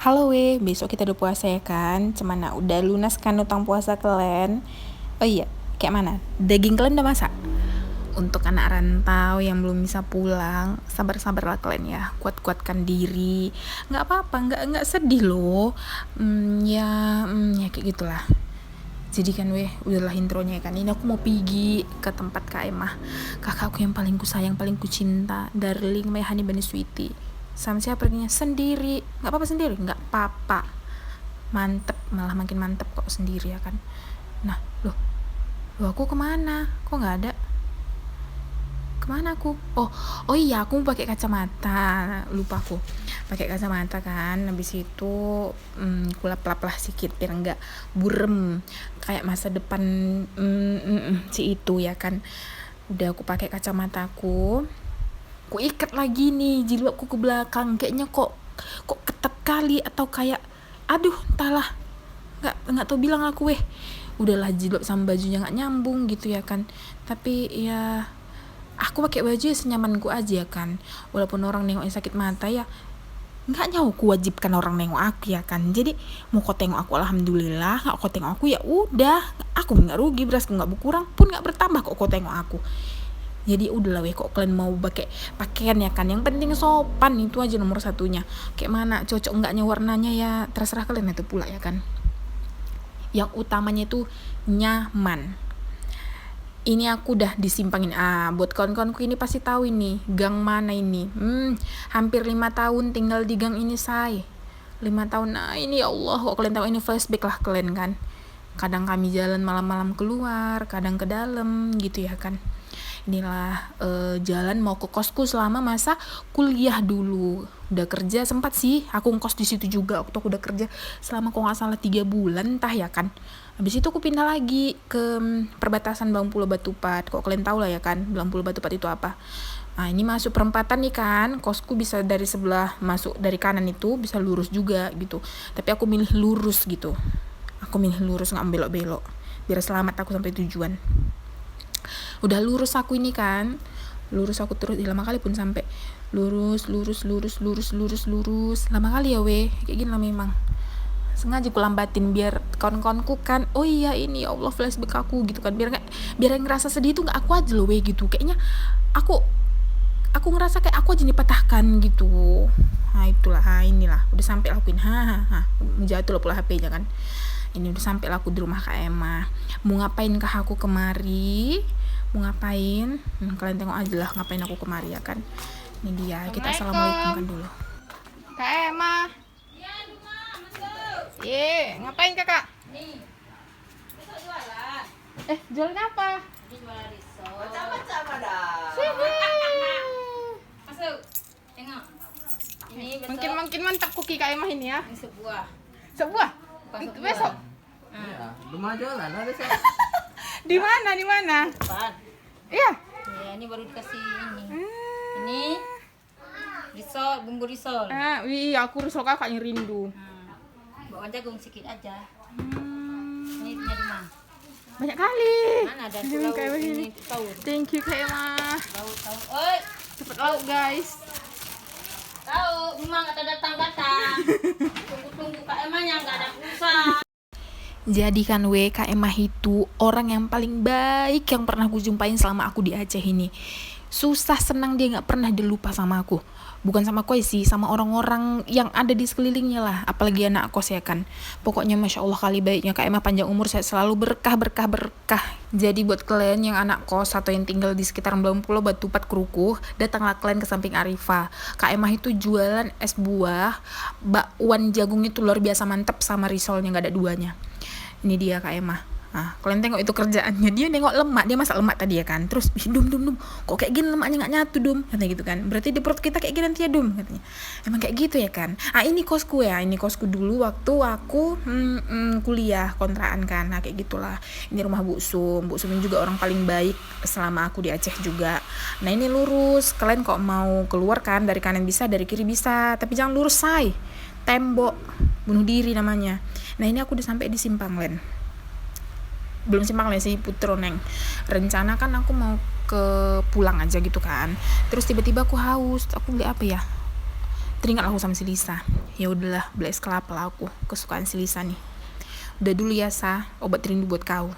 Halo besok kita udah puasa ya kan? Cemana udah lunas kan utang puasa kalian? Oh iya, kayak mana? Daging kalian udah masak? Untuk anak rantau yang belum bisa pulang, sabar-sabarlah kalian ya, kuat-kuatkan diri. Nggak apa-apa, nggak sedih loh. Ya kayak gitulah. Jadi kan udahlah intronya kan. Ini aku mau pergi ke tempat Kak Emah, kakakku yang paling ku sayang, paling ku cinta, darling my honey bunny sweetie. Sama siapa perginya? Sendiri. Nggak apa-apa sendiri, nggak apa-apa. Mantep, malah makin mantep kok sendiri ya kan. Nah, loh aku kemana? Kok nggak ada? Kemana aku? Oh iya, aku mau pakai kacamata. Lupa aku. Pakai kacamata kan. Habis itu kulap-lap lah sedikit biar nggak burem kayak masa depan si itu ya kan. Udah aku pakai kacamataku. Ku ikat lagi nih jilbabku ke belakang. Kayaknya kok ketat kali atau kayak aduh, entahlah. Nggak tahu bilang aku udahlah jilbab sama bajunya nggak nyambung gitu ya kan. Tapi ya aku pakai baju ya senyamanku aja kan, walaupun orang nengoknya sakit mata ya nggak nyawa ku wajibkan orang nengok aku ya kan. Jadi mau kau tengok aku alhamdulillah, nggak kau tengok aku ya udah, aku nggak rugi, berasku nggak berkurang pun nggak bertambah kok kau tengok aku. Jadi udahlah kok kalian mau pakai pakaian ya kan, yang penting sopan, itu aja nomor satunya. Kayak mana cocok enggaknya warnanya ya terserah kalian itu pula ya kan. Yang utamanya itu nyaman. Ini aku udah disimpangin. Buat kawan-kawanku ini pasti tahu ini gang mana ini. Hampir 5 tahun tinggal di gang ini say. 5 tahun. Nah ini ya Allah, kok kalian tahu ini flashback lah kalian kan. Kadang kami jalan malam-malam keluar, kadang ke dalam gitu ya kan. Inilah jalan mau ke kosku selama masa kuliah dulu. Udah kerja sempat sih aku ngkos di situ juga waktu aku udah kerja selama kok nggak salah 3 bulan entah ya kan. Habis itu aku pindah lagi ke perbatasan Bangpulo Batupat. Kok kalian tahu lah ya kan Bangpulo Batupat itu apa. Nah ini masuk perempatan nih kan, kosku bisa dari sebelah masuk dari kanan itu bisa lurus juga gitu. Tapi aku milih lurus gitu. Aku milih lurus, nggak belok-belok biar selamat aku sampai tujuan. Udah lurus aku ini kan, lurus aku terus lama kali pun sampai lurus lama kali ya kayak gini lah memang. Sengaja aku lambatin biar kawan-kawanku kan oh iya ini ya Allah flashback aku gitu kan, biar yang ngerasa sedih itu nggak aku aja loh gitu. Kayaknya aku ngerasa kayak aku aja dipatahkan gitu. Nah itulah, inilah udah sampai lakuin jatuh lah pula HP-nya kan. Ini udah sampai aku di rumah Kak Emma. Mau ngapain kah aku kemari? Mau ngapain? Kalian tengok aja lah ngapain aku kemari ya kan. Ini dia, kita assalamualaikum kan dulu. Kak Emma. Iya, ngapain kakak? Nih, besok jualan. Jualan apa? Jualan risol. Macam-macam ada. Masuk. Tengok. Ini besok. Makin mantap koki Kak Emma ini ya. Ini sebuah. Sebuah. Pasok Besok. Ya, rumah jualan ada sih. Di mana? Depan. Iya. Ya, ini baru dikasih ini. Ini risol, bumbu risol. Iya, aku risol kakaknya rindu. Bawa jagung sedikit aja. Ini punya rumah. Banyak kali. Mana ada pulau Kayak begini. ini tahu. Thank you Kak Emma. Tahu. Oi, Cepet lauk guys. tahu rumah enggak ada datang. Tunggu Kak Emanya enggak ada pulsa. Jadi kan Kak Emah itu orang yang paling baik yang pernah aku jumpain selama aku di Aceh ini. Susah senang dia gak pernah dilupa sama aku. Bukan sama koi sih, sama orang-orang yang ada di sekelilingnya lah. Apalagi anak kos ya kan. Pokoknya Masya Allah kali baiknya Kak Emah, panjang umur, saya selalu berkah. Jadi buat kalian yang anak kos atau yang tinggal di sekitar Bangpulo Batupat Kerukuh, datanglah kalian ke samping Arifah. Kak Emah itu jualan es buah, bakwan jagung itu luar biasa mantap sama risolnya, gak ada duanya. Ini dia Kak Emah. Kalian tengok itu kerjaannya, dia nengok lemak, dia masak lemak tadi ya kan. Terus dum kok kayak gini lemaknya nggak nyatu dum, katanya gitu kan. Berarti di perut kita kayak gini nanti ya dum, katanya. Emang kayak gitu ya kan. Ini kosku ya, ini kosku dulu waktu aku kuliah kontrakan kan. Kayak gitulah. Ini rumah Bu Sum ini juga orang paling baik selama aku di Aceh juga. Nah ini lurus, kalian kok mau keluar kan, dari kanan bisa, dari kiri bisa, tapi jangan lurus say, tembok bunuh diri namanya. Nah ini aku udah sampai di Simpang Len. Belum Simpang Len sih, Putroneng. Rencana kan aku mau ke pulang aja gitu kan. Terus tiba-tiba aku haus. Aku beli apa ya? teringat aku sama si Lisa. Ya udahlah, beli es kelapa lah aku, kesukaan si Lisa nih. Udah dulu ya Sa, obat rindu buat kau.